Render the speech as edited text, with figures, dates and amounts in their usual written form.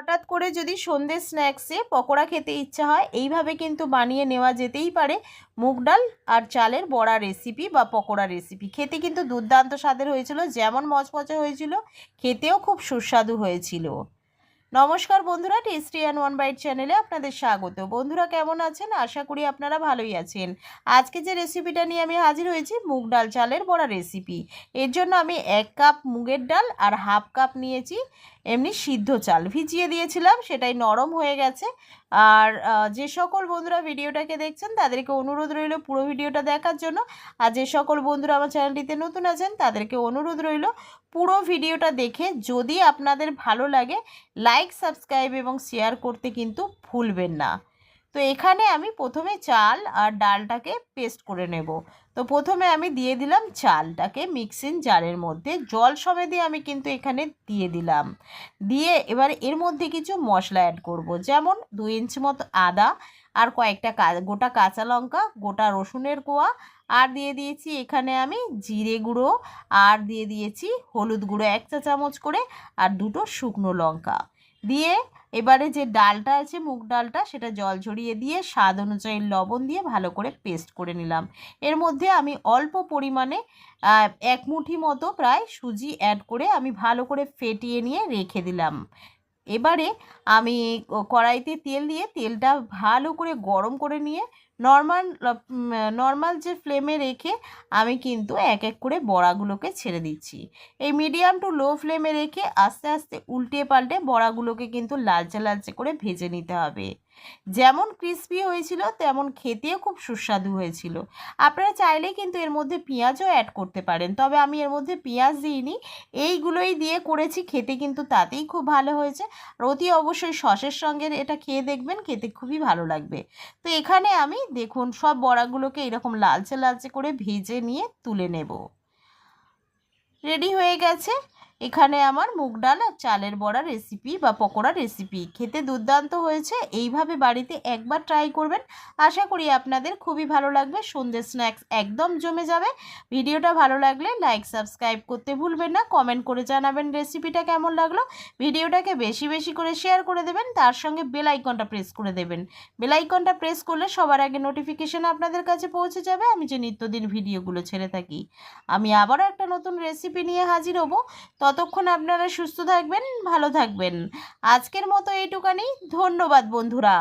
হঠাৎ করে যদি সন্ধ্যে স্ন্যাক্সে পকোড়া খেতে ইচ্ছা হয়, এইভাবে কিন্তু বানিয়ে নেওয়া যেতেই পারে মুগ ডাল আর চালের বড়া রেসিপি বা পকোড়া রেসিপি। খেতে কিন্তু দুর্দান্ত স্বাদের হয়েছিল, যেমন মচমচে হয়েছিল খেতেও খুব সুস্বাদু হয়েছিল। নমস্কার বন্ধুরা, টেস্টি অ্যান্ড ওয়ান বাইট চ্যানেলে আপনাদের স্বাগত। বন্ধুরা কেমন আছেন? আশা করি আপনারা ভালোই আছেন। আজকে যে রেসিপিটা নিয়ে আমি হাজির হয়েছি, মুগ ডাল চালের বড়া রেসিপি। এর জন্য আমি 1 কাপ মুগের ডাল আর হাফ কাপ নিয়েছি এমনি সিদ্ধ চাল, ভিজিয়ে দিয়েছিলাম, সেটাই নরম হয়ে গেছে। আর যে সকল বন্ধুরা ভিডিওটাকে দেখছেন তাদেরকে অনুরোধ রইল পুরো ভিডিওটা দেখার জন্য। আর যে সকল বন্ধুরা আমার চ্যানেলটিতে নতুন আছেন তাদেরকে অনুরোধ রইল পুরো ভিডিওটা দেখে যদি আপনাদের ভালো লাগে লাইক, সাবস্ক্রাইব এবং শেয়ার করতে কিন্তু ভুলবেন না। তো এখানে আমি প্রথমে চাল আর ডালটাকে পেস্ট করে নেব। তো প্রথমে আমি দিয়ে দিলাম চালটাকে মিক্সিং জারের মধ্যে, জল সমেত আমি কিন্তু এখানে দিয়ে দিলাম। দিয়ে এবার এর মধ্যে কিছু মশলা অ্যাড করব, যেমন 2 ইঞ্চি মতো আদা আর কয়েকটা গোটা কাঁচা লঙ্কা, গোটা রসুনের কোয়া, আর দিয়ে দিয়েছি এখানে আমি জিরে গুঁড়ো, আর দিয়ে দিয়েছি হলুদ গুঁড়ো 1 চা চামচ করে, আর 2টো শুকনো লঙ্কা দিয়ে এবারে যে ডালটা আছে মুগ ডালটা সেটা জল ঝরিয়ে দিয়ে স্বাদ অনুযায়ী লবণ দিয়ে ভালো করে পেস্ট করে নিলাম। এর মধ্যে আমি অল্প পরিমাণে 1 মুঠি মতো প্রায় সুজি অ্যাড করে আমি ভালো করে ফেটিয়ে নিয়ে রেখে দিলাম। এবারে আমি কড়াইতে তেল দিয়ে তেলটা ভালো করে গরম করে নিয়ে নর্মাল যে ফ্লেমে রেখে আমি কিন্তু এক এক করে বড়াগুলোকে ছেড়ে দিচ্ছি। এই মিডিয়াম টু লো ফ্লেমে রেখে আস্তে আস্তে উল্টে পাল্টে বড়াগুলোকে কিন্তু লালচে লালচে করে ভেজে নিতে হবে। যেমন ক্রিস্পি হয়েছিল তেমন খেতেও খুব সুস্বাদু হয়েছিল। আপনারা চাইলেই কিন্তু এর মধ্যে পেঁয়াজও অ্যাড করতে পারেন, তবে আমি এর মধ্যে পেঁয়াজ দিইনি, এইগুলোই দিয়ে করেছি। খেতে কিন্তু তাতেই খুব ভালো হয়েছে। আর অতি অবশ্যই সসের সঙ্গে এটা খেয়ে দেখবেন, খেতে খুবই ভালো লাগবে। তো এখানে আমি দেখুন সব বড়াগুলোকে এরকম লালচে লালচে করে ভেজে নিয়ে তুলে নেব। রেডি হয়ে গেছে এখানে আমার মুগ ডাল আর চালের বড়া রেসিপি বা পকোড়া রেসিপি। খেতে দুর্দান্ত হয়েছে। এইভাবে বাড়িতে একবার ট্রাই করবেন, আশা করি আপনাদের খুবই ভালো লাগবে। সন্ধ্যের স্ন্যাক্স একদম জমে যাবে। ভিডিওটা ভালো লাগলে লাইক, সাবস্ক্রাইব করতে ভুলবেন না। কমেন্ট করে জানাবেন রেসিপিটা কেমন লাগলো। ভিডিওটাকে বেশি বেশি করে শেয়ার করে দেবেন, তার সঙ্গে বেল আইকনটা প্রেস করে দেবেন। বেল আইকনটা প্রেস করলে সবার আগে নোটিফিকেশন আপনাদের কাছে পৌঁছে যাবে আমি যে নিত্যদিন ভিডিওগুলো ছেড়ে থাকি। আমি আবারও একটা নতুন রেসিপি নিয়ে হাজির হব। ততক্ষণ আপনারা সুস্থ থাকবেন, ভালো থাকবেন। আজকের মতো এইটুকানি। ধন্যবাদ বন্ধুরা।